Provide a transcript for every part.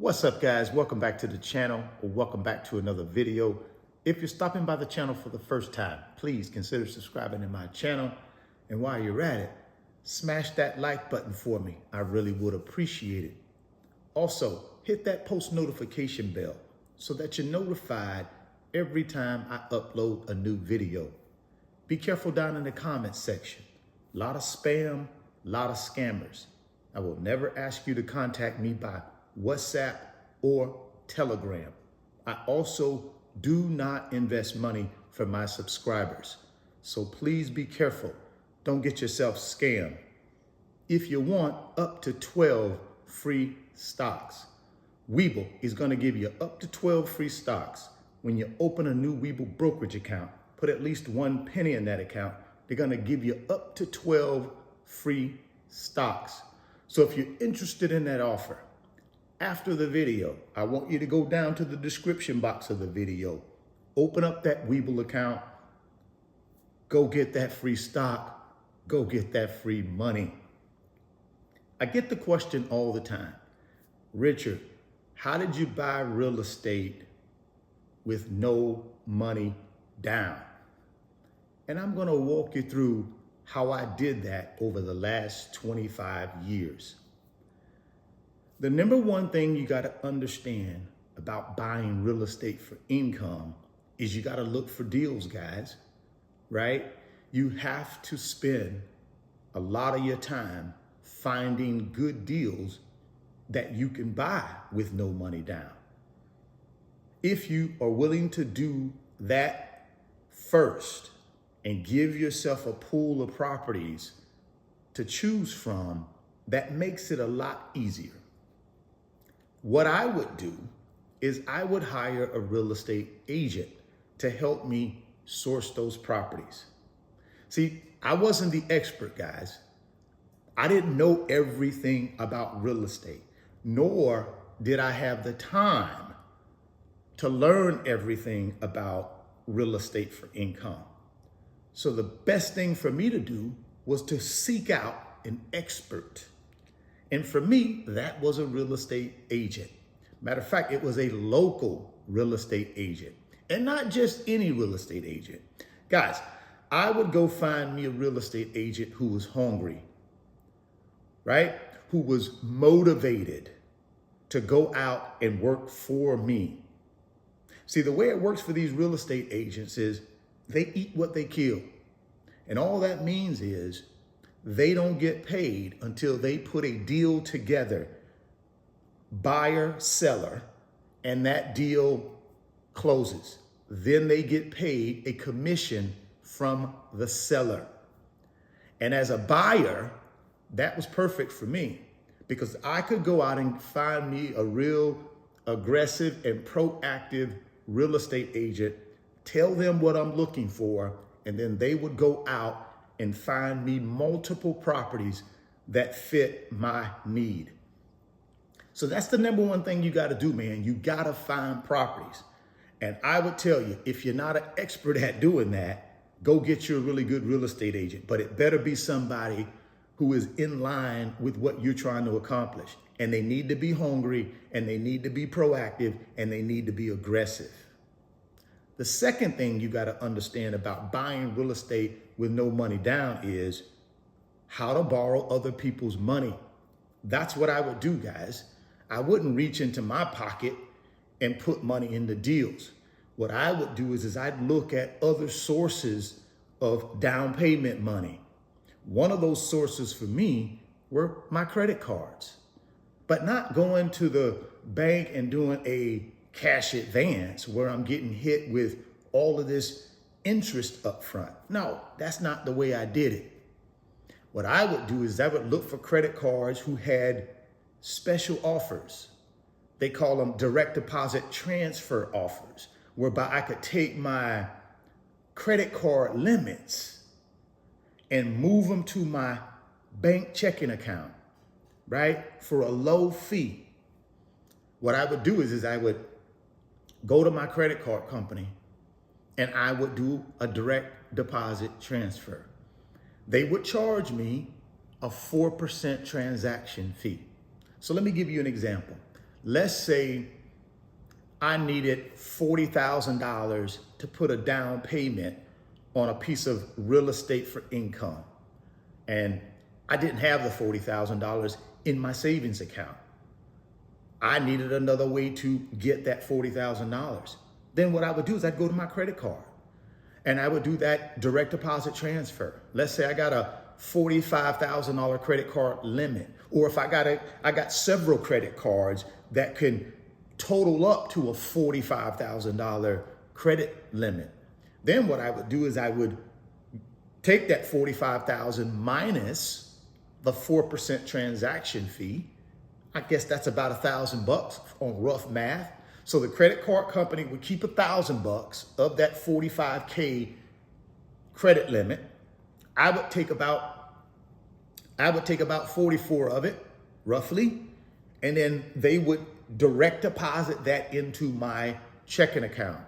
What's up, guys? Welcome back to the channel, or welcome back to another video. If you're stopping by the channel for the first time, please consider subscribing to my channel. And while you're at it, smash that like button for me. I really would appreciate it. Also, hit that post notification bell so that you're notified every time I upload a new video. Be careful down in the comments section. A lot of spam, a lot of scammers. I will never ask you to contact me by WhatsApp or Telegram. I also do not invest money for my subscribers. So please be careful. Don't get yourself scammed. If you want up to 12 free stocks, Webull is going to give you up to 12 free stocks. When you open a new Webull brokerage account, put at least 1 penny in that account. They're going to give you up to 12 free stocks. So if you're interested in that offer, after the video, I want you to go down to the description box of the video, open up that Webull account, go get that free stock, go get that free money. I get the question all the time, Richard, how did you buy real estate with no money down? And I'm going to walk you through how I did that over the last 25 years. The number one thing you got to understand about buying real estate for income is you got to look for deals, guys, right? You have to spend a lot of your time finding good deals that you can buy with no money down. If you are willing to do that first and give yourself a pool of properties to choose from, that makes it a lot easier. What I would do is I would hire a real estate agent to help me source those properties. See, I wasn't the expert, guys. I didn't know everything about real estate, nor did I have the time to learn everything about real estate for income. So the best thing for me to do was to seek out an expert. And for me, that was a real estate agent. Matter of fact, it was a local real estate agent, and not just any real estate agent. Guys, I would go find me a real estate agent who was hungry, right? Who was motivated to go out and work for me. See, the way it works for these real estate agents is they eat what they kill. And all that means is they don't get paid until they put a deal together, buyer, seller, and that deal closes. Then they get paid a commission from the seller. And as a buyer, that was perfect for me because I could go out and find me a real aggressive and proactive real estate agent, tell them what I'm looking for, and then they would go out and find me multiple properties that fit my need. So that's the number one thing you got to do, man. You got to find properties. And I would tell you, if you're not an expert at doing that, go get you a really good real estate agent. But it better be somebody who is in line with what you're trying to accomplish. And they need to be hungry, and they need to be proactive, and they need to be aggressive. The second thing you got to understand about buying real estate with no money down is how to borrow other people's money. That's what I would do, guys. I wouldn't reach into my pocket and put money into deals. What I would do is I'd look at other sources of down payment money. One of those sources for me were my credit cards, but not going to the bank and doing a cash advance where I'm getting hit with all of this interest up front. No, that's not the way I did it. What I would do is I would look for credit cards who had special offers. They call them direct deposit transfer offers, whereby I could take my credit card limits and move them to my bank checking account, right? For a low fee. What I would do is I would go to my credit card company and I would do a direct deposit transfer. They would charge me a 4% transaction fee. So let me give you an example. let's say I needed $40,000 to put a down payment on a piece of real estate for income. And I didn't have the $40,000 in my savings account. I needed another way to get that $40,000. Then what I would do is I'd go to my credit card and I would do that direct deposit transfer. Let's say I got a $45,000 credit card limit, or if I got several credit cards that can total up to a $45,000 credit limit. Then what I would do is I would take that $45,000 minus the 4% transaction fee. I guess that's about $1,000 on rough math. So the credit card company would keep $1,000 of that $45K credit limit. I would take about 44 of it, roughly, and then they would direct deposit that into my checking account.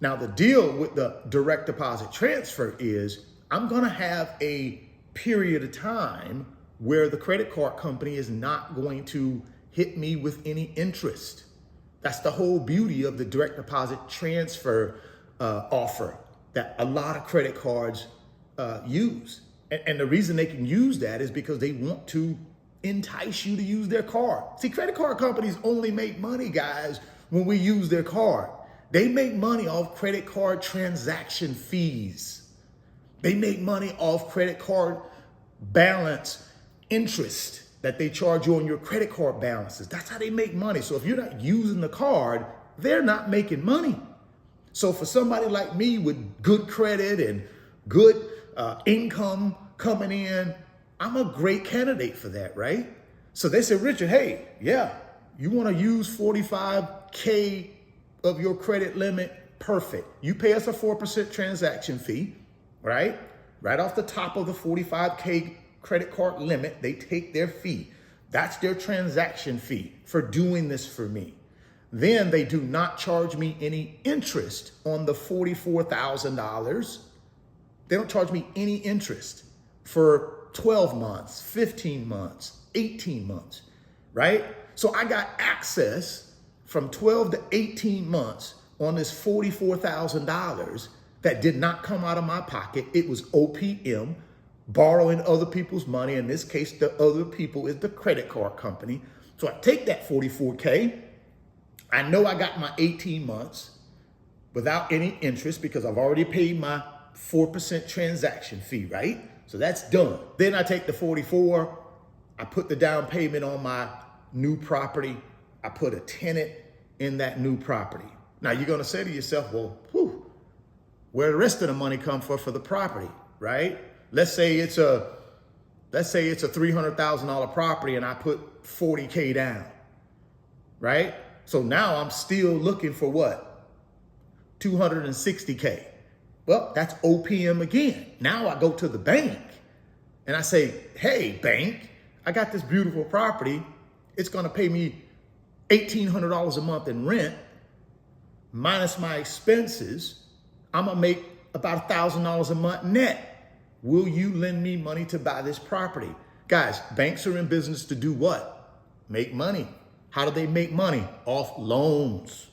Now the deal with the direct deposit transfer is I'm gonna have a period of time where the credit card company is not going to hit me with any interest. That's the whole beauty of the direct deposit transfer offer that a lot of credit cards use. And the reason they can use that is because they want to entice you to use their card. See, credit card companies only make money, guys, when we use their card. They make money off credit card transaction fees. They make money off credit card balance interest that they charge you on your credit card balances. That's how they make money. So if you're not using the card, they're not making money. So for somebody like me with good credit and good income coming in, I'm a great candidate for that, right? So they said, Richard, hey, yeah, you want to use 45K of your credit limit? Perfect. You pay us a 4% transaction fee, right? Right off the top of the 45K credit card limit, they take their fee. That's their transaction fee for doing this for me. Then they do not charge me any interest on the $44,000. They don't charge me any interest for 12 months, 15 months, 18 months, right? So I got access from 12 to 18 months on this $44,000 that did not come out of my pocket. It was OPM, borrowing other people's money. In this case, the other people is the credit card company. So I take that 44K. I know I got my 18 months without any interest because I've already paid my 4% transaction fee, right? So that's done. Then I take the 44, I put the down payment on my new property. I put a tenant in that new property. Now you're gonna say to yourself, well, where the rest of the money come for the property, right? Let's say it's a $300,000 property and I put 40K down, right? So now I'm still looking for what? 260K. Well, that's OPM again. Now I go to the bank and I say, hey, bank, I got this beautiful property. It's gonna pay me $1,800 a month in rent, minus my expenses. I'm gonna make about $1,000 a month net. Will you lend me money to buy this property? Guys, banks are in business to do what? Make money. How do they make money? Off loans.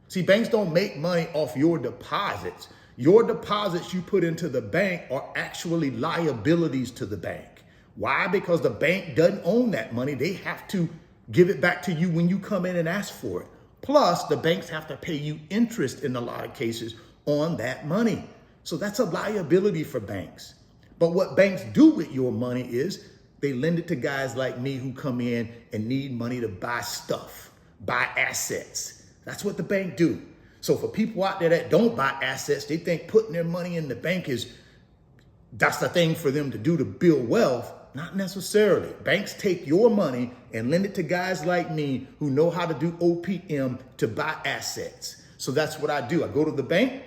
See, banks don't make money off your deposits. Your deposits you put into the bank are actually liabilities to the bank. Why? Because the bank doesn't own that money. They have to give it back to you when you come in and ask for it. Plus, the banks have to pay you interest in a lot of cases on that money. So that's a liability for banks. But what banks do with your money is they lend it to guys like me who come in and need money to buy stuff, buy assets. That's what the bank do. So for people out there that don't buy assets, they think putting their money in the bank that's the thing for them to do to build wealth. Not necessarily. Banks take your money and lend it to guys like me who know how to do OPM to buy assets. So that's what I do. I go to the bank,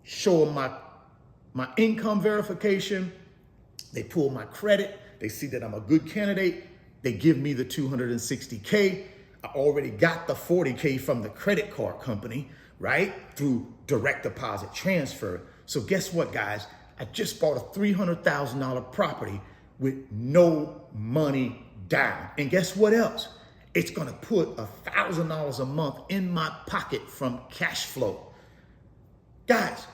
show them my income verification. They pull my credit. They see that I'm a good candidate. They give me the 260K. I already got the 40K from the credit card company, right? Through direct deposit transfer. So guess what, guys? I just bought a $300,000 property with no money down. And guess what else? It's going to put $1,000 a month in my pocket from cash flow. Guys,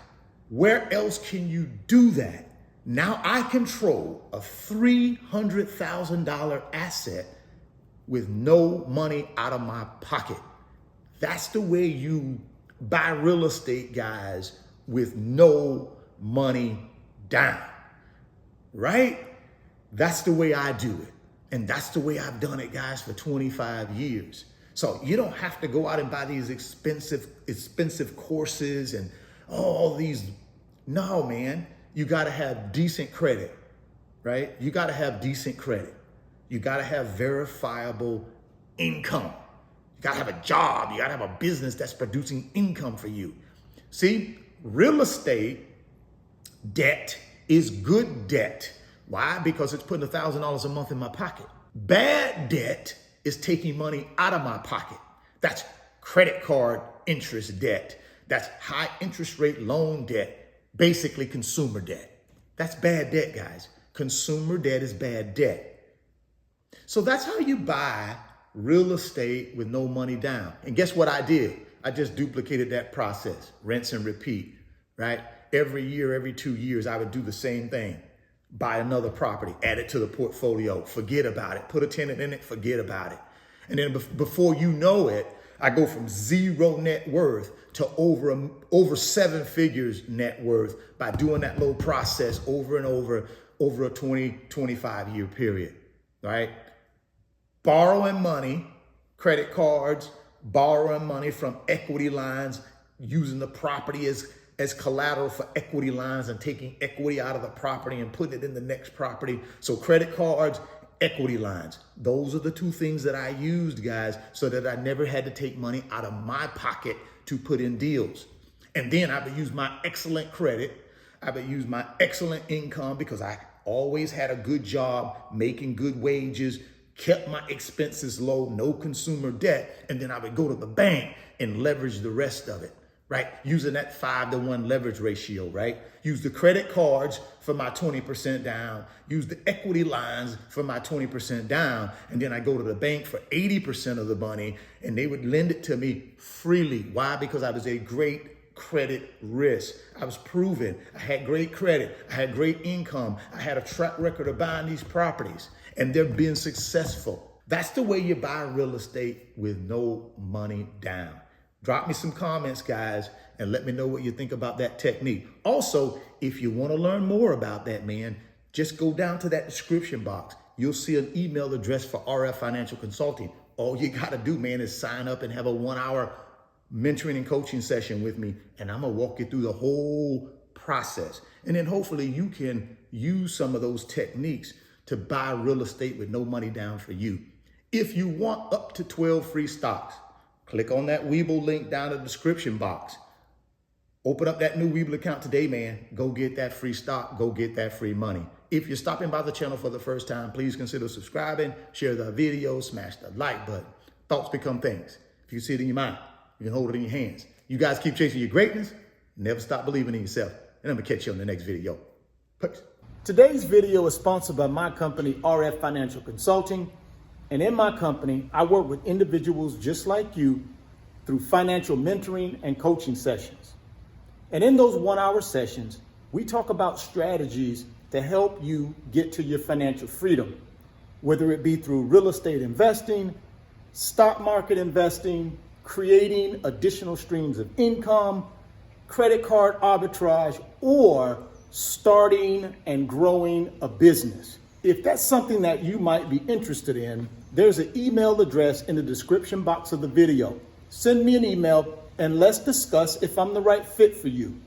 where else can you do that? Now I control a $300,000 asset with no money out of my pocket. That's the way you buy real estate, guys, with no money down, right? That's the way I do it. And that's the way I've done it, guys, for 25 years. So you don't have to go out and buy these expensive courses and all these. No, man, you got to have decent credit, right? You got to have decent credit. You got to have verifiable income. You got to have a job. You got to have a business that's producing income for you. See, real estate debt is good debt. Why? Because it's putting $1,000 a month in my pocket. Bad debt is taking money out of my pocket. That's credit card interest debt. That's high interest rate loan debt, basically consumer debt. That's bad debt, guys. Consumer debt is bad debt. So that's how you buy real estate with no money down. And guess what I did? I just duplicated that process, rinse and repeat, right? Every year, every 2 years, I would do the same thing. Buy another property, add it to the portfolio, forget about it, put a tenant in it, forget about it. And then before you know it, I go from zero net worth to over 7 figures net worth by doing that little process over and over a 25 year period, right? Borrowing money, credit cards, borrowing money from equity lines, using the property as collateral for equity lines and taking equity out of the property and putting it in the next property. So credit cards, equity lines. Those are the 2 things that I used, guys, so that I never had to take money out of my pocket to put in deals. And then I would use my excellent credit. I would use my excellent income because I always had a good job, making good wages, kept my expenses low, no consumer debt. And then I would go to the bank and leverage the rest of it. Right? Using that 5-to-1 leverage ratio, right? Use the credit cards for my 20% down, use the equity lines for my 20% down, and then I go to the bank for 80% of the money and they would lend it to me freely. Why? Because I was a great credit risk. I was proven. I had great credit. I had great income. I had a track record of buying these properties and they're being successful. That's the way you buy real estate with no money down. Drop me some comments, guys, and let me know what you think about that technique. Also, if you want to learn more about that, man, just go down to that description box. You'll see an email address for RF Financial Consulting. All you got to do, man, is sign up and have a 1-hour mentoring and coaching session with me, and I'm going to walk you through the whole process. And then hopefully you can use some of those techniques to buy real estate with no money down for you. If you want up to 12 free stocks, click on that Webull link down in the description box. Open up that new Webull account today, man. Go get that free stock. Go get that free money. If you're stopping by the channel for the first time, please consider subscribing, share the video, smash the like button. Thoughts become things. If you see it in your mind, you can hold it in your hands. You guys keep chasing your greatness. Never stop believing in yourself. And I'm going to catch you on the next video. Peace. Today's video is sponsored by my company, RF Financial Consulting. And in my company, I work with individuals just like you through financial mentoring and coaching sessions. And in those 1-hour sessions, we talk about strategies to help you get to your financial freedom, whether it be through real estate investing, stock market investing, creating additional streams of income, credit card arbitrage, or starting and growing a business. If that's something that you might be interested in, there's an email address in the description box of the video. Send me an email and let's discuss if I'm the right fit for you.